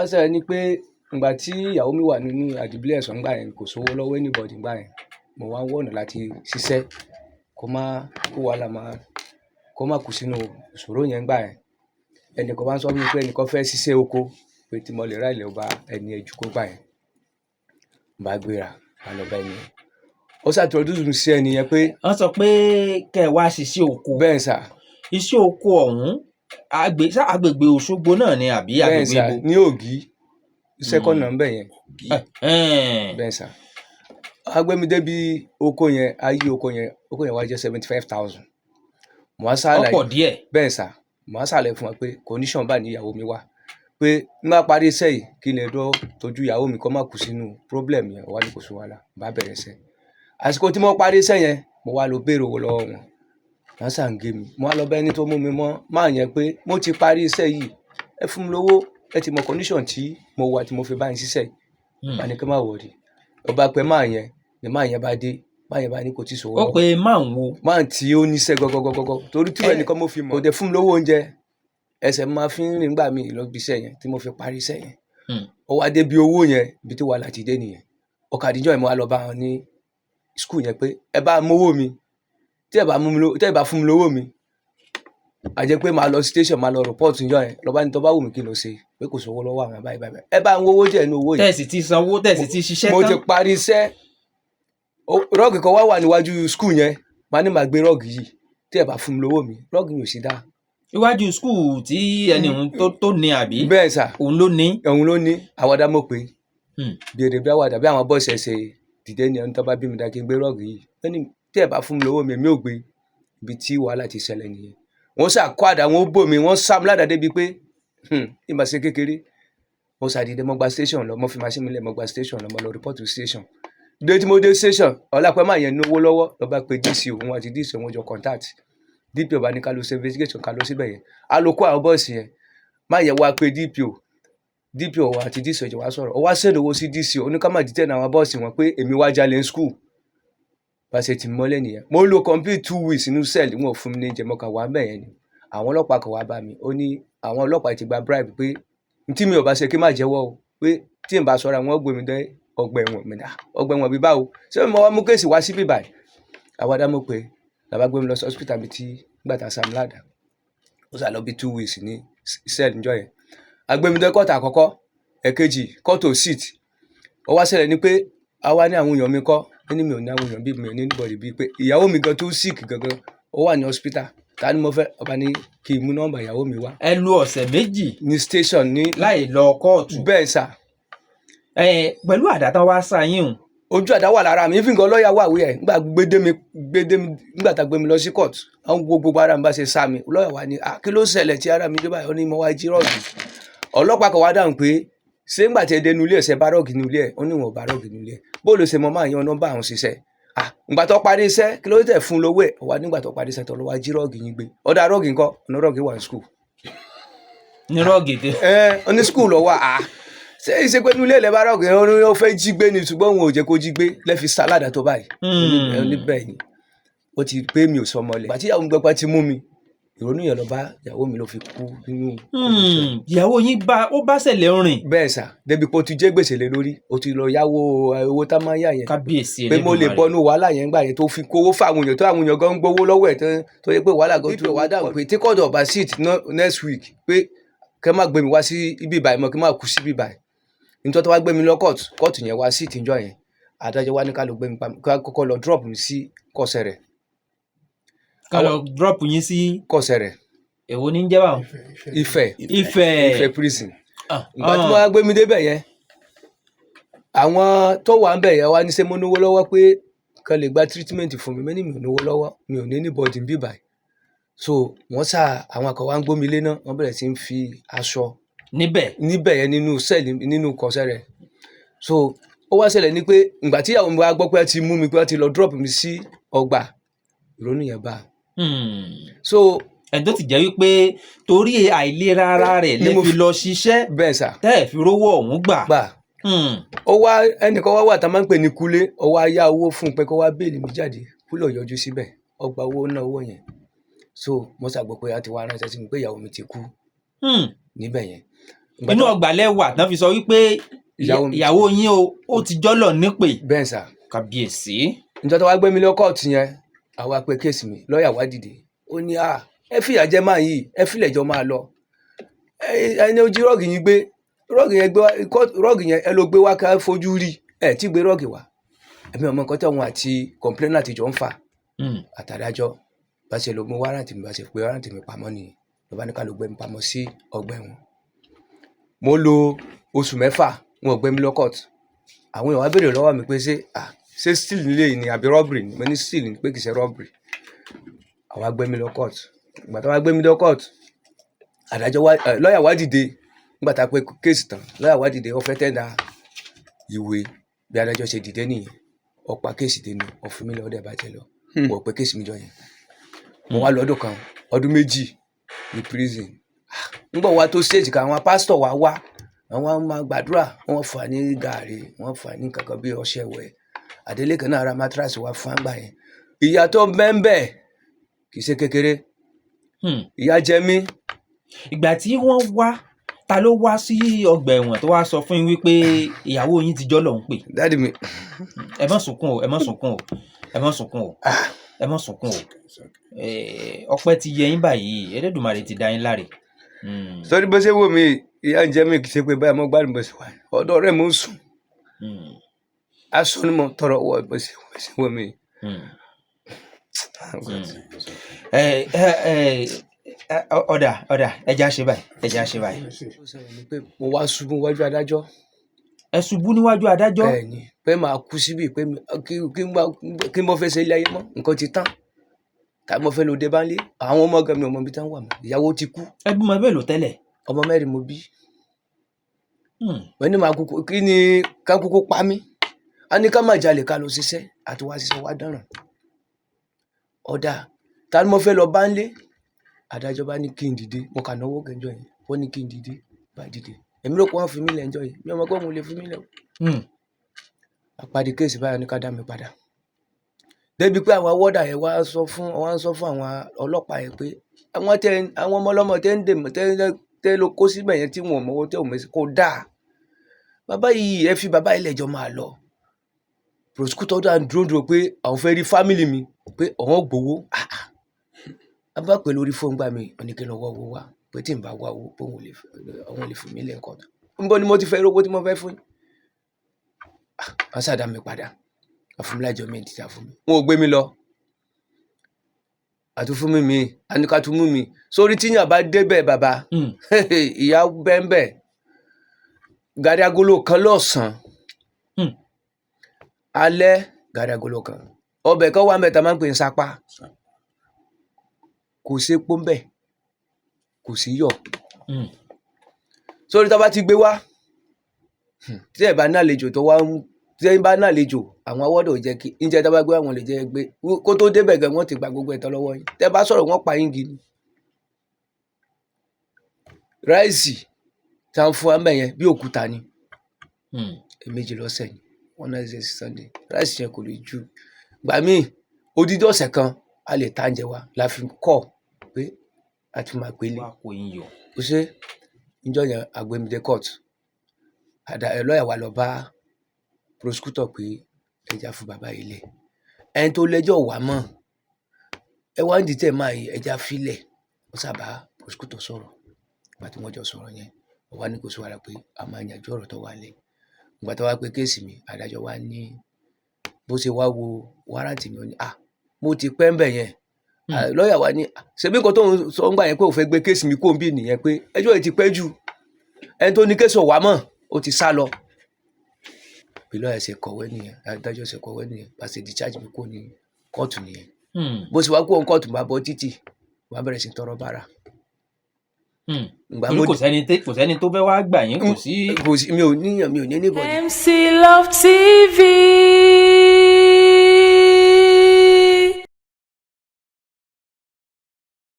wá ṣẹlẹ̀ ni pé ìgbà tí ìyàwó mi wà nínú àdìbílẹ̀ ẹ̀sán gbà yẹn kò sówó lọ́wọ́ anybody gbà yẹn mo wá ń wọ̀nà láti ṣiṣẹ́ kó wàhálà kó má kú sínú ìṣòro yẹn gbà yẹn ẹnìkan bá ń sọ fún mi pé ẹnìkan fẹ́ ṣiṣẹ́ oko pé tí mo lè ra ilẹ̀ ọba ẹni ẹjú kó gbà yẹn bá gbéra bá lọ bá ẹni yẹn ó ṣàtúndúró mi sí ẹni yẹn pé. wọ́n sọ pé kẹ́ ẹ wá ṣiṣẹ́ oko. bẹ́ẹ̀ sà. iṣẹ́ oko ọ̀hún agbègbè Òṣogbo náà ni àbí agbègbè ibo. bẹ́ẹ̀ sà ní Ògì second number yẹn. bẹ́ẹ̀ sà agbẹ́mi débi oko yẹn ayé oko yẹn wá jẹ́ 75,000. mo wá sálàyé ọ̀pọ̀ díẹ̀. bẹ́ẹ̀ sà mo wá sálàyé fún wa pé condition bá ní ìyàwó mi wá pé n bá parí iṣẹ́ yìí kí n lè dọ́ tọ́jú ìyàwó mi kó má kú sínú problem yẹn wá ní kò sí wàhálà bá bẹ̀rẹ̀ iṣẹ́ àsìkò tí mo parí iṣẹ́ yẹn mo wá lọ béèrè owó lọ́wọ́ wọn wọ́n sà ń gé mi mo wá lọ bá ẹni tó mú mi mọ́ máa yẹn pé mo ti parí iṣẹ́ yìí ẹ fún mi lówó ẹ ti mọ condition tí mo wà tí mo fi bá yín ṣiṣẹ́ yìí bá ní kí n má wọ̀rí ọba pẹ́ máa yẹn ni máa yẹn bá dé máa yẹn bá ní kò tí sòwò. ó pe máa ń wo. máa tí ó níṣẹ́ gọ́gọ́gọ́gọ́ torí tí ẹnìkan mo fi mọ̀ kò dẹ̀ fún mi lówó oúnjẹ ẹsẹ̀ máa fi ń rìn gbà mí lọ́bi iṣẹ́ yẹn tí mo fi parí iṣẹ́ yẹn ó wá dé bí owó yẹn ibi tí wàhálà ti dé nìyẹn ọkà àdìjọ́ yẹn mo wá lọ bá wọn ní skul yẹn pé ẹ bá mówó mi tí ẹ bá fún mi lówó mi a jẹ́ pé máa lọ station máa lọ report níjọ́ yẹn lọ́ba ní tó bá wù mí kí n lọ ṣe pé kò sówó lọ́wọ́ àwọn báyìí ẹ bá ń wówó jẹ́ inú owó yìí. tẹ̀sí ti sanwó tẹ̀sí ti ṣiṣẹ́ tán. mo ti parí iṣẹ́ rọ́ọ̀gì kan wá wà níwájú skul yẹn máa ní màá gbé rọ́ọ̀gì yìí tí ẹ bá fún mi lówó mi rọ́ọ̀gì mi ò sí dáa. iwájú skul tí ẹni tó ní àbí. bẹ́ẹ̀ sà òun ló ní. àwàdà mọ̀ pé bèrè bí àwàdà bí àwọn bọ́ọ̀sì ẹ̀sẹ̀ dìde ní ẹni tó bá bí mi dá kí n gbé rọ́ọ̀gì yìí ẹni tí ẹ bá fún mi lówó mi èmi ò gbé ibi tí wàhálà ti ṣẹlẹ̀ nìyẹn wọ́n ṣàkọ́ àdá wọn ó bò mí wọ́n sá mi ládàá débi pé ìmọ̀ ṣe kékeré mo ṣàdìde mo gba station lọ mo fi machine mi lẹ̀ mo gba station lọ mo lọ report to station dé tí mo dé station ọlápẹ́ máa yẹn ní owó lọ́wọ́ lọ bá pe DCO òun àti DCO wọn jọ contact DPO bá ní ká lọ ṣe investigation ká lọ síbẹ̀ yẹn a lọ kó àwọn bọ́ọ̀sì yẹn máa yẹn wá pe DPO àti DCO jọ wá sọ̀rọ̀ ó wá send owó sí DCO oníkàmá dìtẹ̀ náà àwọn bọ́ọ̀sì wọn pé èmi wá jalè ní school bá ṣe ti mọ́lẹ̀ nìyẹn mo lo complete 2 weeks nínú cell wọn ò fún mi ní oúnjẹ mọ́kàn wá bẹ́ẹ̀ yẹn ni àwọn ọlọ́pàá kan wá bá mi ó ní àwọn ọlọ́pàá ti gba bribe pé tí mi ò bá ṣe kí n má jẹ́wọ́ o pé tí n bá sọ̀rọ̀ wọn gbé mi dé ọgbà ẹ̀wọ̀n mi dá ọgbà ẹ̀wọ̀n bí báwo ṣé mo wá mú kéèsì wá sí bíbá yìí àwàdà mo pé làbá gbé mi lọ sí hospital mi tí gbàtà Sam Lada ó sà lọ bí 2 weeks ní cell níjọ́ yẹn agbémi dé kọ́ọ̀tù àkọ́kọ́ ẹ̀kejì kọ́ọ̀tù sit ó wá ṣẹlẹ̀ ni pé àwa ní àwọn èèyàn mi kọ́ ẹni mi ò ní àwọn èèyàn bí mi ò ní anybody bíi pé ìyàwó mi gan tó sick gangan ó wà ní hospital ta ni mo fẹ́ ọba ní kí n mú nọ́mbà ìyàwó mi wá. ẹ lu ọ̀sẹ̀ méjì ní station ní. láì lọ kóòtù. bẹ́ẹ̀ sà. pẹ̀lú àdá tán wá sá yín o. ojú àdá wà lára mi fíǹkan lọ́ọ̀yà wà wí ẹ̀ nígbà tá a gbé mi lọ sí court àwọn gbogbo ara mi bá ṣe sá mi lọ́ọ̀yà wà ní kí ló ṣẹlẹ̀ tí ara mi dé báyìí ó ní mo wá jí rọ́ọ̀gì ọlọ́pàá kan wá dáhùn pé ṣé ńgbà tí ẹ dé nulẹ̀ ṣe bá rọ́ọ̀gì nulẹ̀ ó ní wọn ò bá rọ́ọ̀gì nulẹ̀ bóòlù ṣe mọ máa yan nọ́mbà àwọn ṣiṣẹ́ ìgbà tó parí iṣẹ́ kí ló tẹ̀ fún lówó ẹ̀ wá nígbà tó parí iṣẹ́ tó lọ wá jí rọ́ọ̀gì yín gbé ọ̀dà rọ́ọ̀gì ńkọ́ ọ̀nà rọ́ọ̀gì wà ní skul. ní rọ́ọ̀gì tẹ. ní skul lọ wà ṣé ìṣe pé nulẹ̀ lẹ́ bá rọ́ọ̀gì yẹn ó fẹ́ jí gbé ni ṣùgbọ́n òun ò jẹ́ kó jí gbé lẹ́fi sálàdà tó báyìí. bẹ́ẹ̀ ni ó ti pé mi ò sọmọ lẹ̀ bàtí ìyàwó mi gbẹ́pẹ́ ti mú mi ìrònú yẹn lọ bá ìyàwó mi ló fi kú nínú. ìyàwó yín ó bá ṣẹlẹ̀ rìn. bẹ́ẹ̀ sà débi pé o ti jẹ́ gbèsè lé lórí o ti lọ yáwó owó tá máa ń yá yẹn. kábíyèsí pé mo lè bọ́nú wàhálà yẹn gbà yẹn tó fi kówó fáwọn èèyàn tó àwọn èèyàn gan ń gbowó lọ́wọ́ ẹ̀ tó yẹ pé wàhálà gan tó wà dáhùn pé tí kọ́ọ̀dù ọ̀bá sit next week pé kẹ́ má gbé mi wá sí ibi ìbàyìí mọ́ kí má kú sí ibi ìbàyìí nítorí tó wá gbé mi lọ kóòtù yẹn wá sit níjọ́ yẹn adájọ́ wá ní ká lọ gbé mi kọ́kọ́ lọ drop mi sí Kọ̀sẹ̀rẹ̀. ká lọ drop yín sí Kọ̀sẹ̀rẹ̀. èwo ní jẹ́ báwọn. Ifẹ̀ prison. ìgbà tí wọ́n wá gbé mi débẹ̀ yẹn àwọn tó wà ń bẹ̀ yẹn wá ní ṣé mo náwó lọ́wọ́ pé kan lè gba treatment fún mi mẹ́ni mi ò náwó lọ́wọ́ mi ò ní anybody ń bí báyìí so wọ́n sá àwọn kan wá ń gbómi lé náà wọ́n bẹ̀rẹ̀ sí ń fi aṣọ níbẹ̀ yẹn nínú sẹ́ẹ̀lì nínú Kọ̀sẹ̀rẹ̀ so ó wá ṣẹlẹ̀ ní pé ìgbà tí ìyàwó mi wá gbọ́ pé ẹ ti mú mi pé wọ́n ti lọ drop mi sí ọgbà ìrònú yẹn bá so ẹni tó ti jẹ́ wípé torí àìlera ara rẹ̀ lè fi lọ ṣiṣẹ́ bẹ́ẹ̀ sà tẹ́ ẹ̀ fi rówó ọ̀hún gbà. ó wá ẹnìkan wá tá a máa ń pè ní Kúlé ó wá yá owó fún un pé kó wá béèlì mi jáde Kúlé ò yọjú síbẹ̀ ó gba owó náà owó yẹn so mo ṣàgbọ́ pé a ti wá ránṣẹ́ sí mi pé ìyàwó mi ti kú níbẹ̀ yẹn inú ọgbà lẹ́wà tán fi sọ wípé ìyàwó yín ó ti jọ́lọ̀ nípè. bẹ́ẹ̀ sà. Kábíyèsí. níjọ́ tó wá gbé mi lọ kóòtù yẹn àwa pé kéèsì mi lọ́ọ̀yà wá dìde ó ní ẹ fìyà jẹ máa yìí ẹ fìlẹ̀ jọ máa lọ ẹni ojú rọ́ọ̀gì yín gbé rọ́ọ̀gì yẹn ẹ ló gbé wá ká fojú rí ẹ tí gbé rọ́ọ̀gì wá ẹ̀mí ọmọ nǹkan tí àwọn àti kọ̀ǹplénà ti jọ ń fà àtàdájọ́ bá ṣe lọ mú wárántì mi bá ṣe pé wárántì mi pamọ́ nìyẹn ló bá ní ká ló gbé mi pamọ́ sí ọgbà ẹ̀wọ̀n mo lo oṣù 6 wọn ò gbé mi lọ kóòtù àwọn èèyàn wá béèrè lọ́wọ́ mi pé ṣé still nílé yìí ni àbí robbery ni mo ní still ni pé kì í ṣe robbery àwọn gbé mi lọ kóòtù ìgbà tó wá gbé mi lọ kóòtù adájọ́ lọ́ọ̀yà wá dìde nígbà tá a pé kéèsì tán lọ́ọ̀yà wá dìde ó fẹ́ tẹ́ndà ìwé bí adájọ́ ṣe dìde nìyẹn ó pa kéèsì dénú ó fi mí lọ ọdẹ bàjẹ́ lọ wọ́n pé kéèsì mi jọ yẹn mo wá lọ́dún kan ọdún 2 ní prison nígbà wá tó stage kan àwọn pásítọ̀ wá àwọn máa gbàdúrà wọ́n fà ní gààrí wọ́n fà ní kankan bí ọṣẹ wẹ̀ àdélé kan náà ra mattress wá fún àgbà yẹn ìyà tó bẹ́ẹ̀ kì í ṣe kékeré ìyà jẹ mí. ìgbà tí wọ́n wá ta ló wá sí ọgbà ẹ̀wọ̀n tó wá sọ fún yín wípé ìyàwó yín ti jọ́lọ̀ ń pè. dáàdì mi. ẹ má sunkún o ẹ má sunkún o ẹ má sunkún o ẹ má sunkún o ọpẹ́ ti yẹ yín báyìí Elédùmarè ti dá yín láre. sọ́ni bó ṣe wò mí ìyà ń jẹ mí kì í ṣe pé báyìí mo gbádùn bó ṣe wà ọ̀dọ̀ rẹ̀ mo ń sùn aṣọ ni mo tọrọ wọ bó ṣe wò mí. ọ̀dà ẹja ṣe báyìí. mo wá ṣubú níwájú adájọ́. ẹ ṣubú níwájú adájọ́. bẹ́ẹ̀ni pé màá kú síbi pé kí n bọ́ fẹ́ ṣe ilé ayé mọ́ nǹkan ti tán ká mo fẹ́ lò dé báńlé àwọn ọmọ ọgá mi ọmọ ibi tán wà mọ́ ìyàwó ti kú. ẹ bí mo bẹ́ẹ̀ lò tẹ́lẹ̀. ọmọ 4 mo bí. wọ́n ní màá kúkú kí ni ká kúkú pa mí a ní ká má jalè ká lọ ṣiṣẹ́ àti wá ṣiṣẹ́ wá dáràn. ọ̀dà ta ni mo fẹ́ lọ báńlé adájọ́ bá ní kí n dìde mo kà náwó kẹjọ yẹn wọ́n ní kí n dìde bá dìde èmi ló kọ́ wọn fi mí lẹ́njọ́ yìí mi ọmọ gbọ́n mo lè fi mí lẹ́ o. àpàdé kéèsì báyọ̀ ní ká dá mi padà débi pé àwọn wọ́dà yẹn wá sọ fún àwọn ọlọ́pàá yẹn pé àwọn ọmọ ọlọ́mọ tẹ́ ń dè mọ́ tẹ́ ló kó síbẹ̀ yẹn tí wọn ò mọ́wọ́ tẹ́ ò mẹ́sì kó dáa bàbá yìí ẹ fi bàbá ilẹ̀ jọ máa lọ prosecutor dá dúró pé àwọn fẹ́ rí fámìlì mi pé ọ̀hún gbowó a bá pè lórí fóun gbà mí oníkẹ́ lọ́wọ́ owó wa pé tí n bá wá owó pé òun lè fún mi lẹ́ẹ̀kan níbo ni mo ti fẹ́ rówó tí mo fẹ́ fún yín wọ́n ṣàdá mi padà àfúnlájọ mi ìdíjà fún mi wọn ò gbé mi lọ àtúfún mi àníkàtúmú mi sórí tíyàn bá débẹ̀ bàbá ìyá bẹ́ẹ̀ gàrí agolo kan lọ́sàn-án alẹ́ gàrí agolo kan ọbẹ̀ kan wà mẹ́ta máa ń pè ní sápá kò sí epo ńbẹ̀ kò sí yọ̀ sórí tó bá ti gbé wá tí ẹ bá nálejò tó wá tí ẹ bá nálejò àwọn awọ́dọ̀ jẹ́ kí oúnjẹ tó bá gbé àwọn lè jẹ́ gbé kó tó débẹ̀ gan wọ́n ti gba gbogbo ẹ̀tọ́ lọ́wọ́ yín tẹ́ bá sọ̀rọ̀ wọ́n pa yín gidi ráìsì tá à ń fún wa mẹ́yẹn bí òkúta ni èmejì lọ́sẹ̀ ni wọ́n náà ṣe Sunday ráìsì yẹn kò lè ju gbà míì odidi ọ̀sẹ̀ kan a lè ta oúnjẹ wa la fi kọ́ pé a ti máa gbélé ó ṣe níjọ́ yẹn àgbẹ̀mídé court lọ́ọ̀yà wa lọ bá prosecutor pé ẹja fún bàbá yìí lẹ̀ ẹni tó lẹ́jọ́ wà mọ́ ẹ wá ń dìtẹ̀ máa yìí ẹja filẹ̀ ó sábà prosecutor sọ̀rọ̀ ìgbà tí wọ́n jọ sọ̀rọ̀ yẹn wọ́n wá ní kò sí wàhálà pé a máa yanjú ọ̀rọ̀ tó wà lẹ̀ ìgbà tó wá pé kéèsì mi adájọ́ wa ní bó ṣe wá wo wárántì mi ó ní mo ti pẹ́ ń bẹ̀ yẹn lọ́ọ̀yà wa ní ṣebí nǹkan tó ń sọ ń gbà yẹn pé òun fẹ́ gbé kéèsì mi kó ń bí nìyẹn pé ẹjọ́ yìí ti pẹ́ jù ẹni tó ní kéèsì ọ̀wá mọ̀ ó ti sá lọ bí lọ́ọ̀yà ṣe kọ̀wé nìyẹn adájọ́ ṣe kọ̀wé nìyẹn bá ṣe discharge mi kó ní kóòtù nìyẹn bó ṣe wá kó òun kóòtù bá bọ́ títì wọ́n á bẹ̀rẹ̀ sí tọrọ bára. kò sẹ́ni tó fẹ́ wá gbà yín kò sí. mi ò ní níbọ̀. MC Love TV.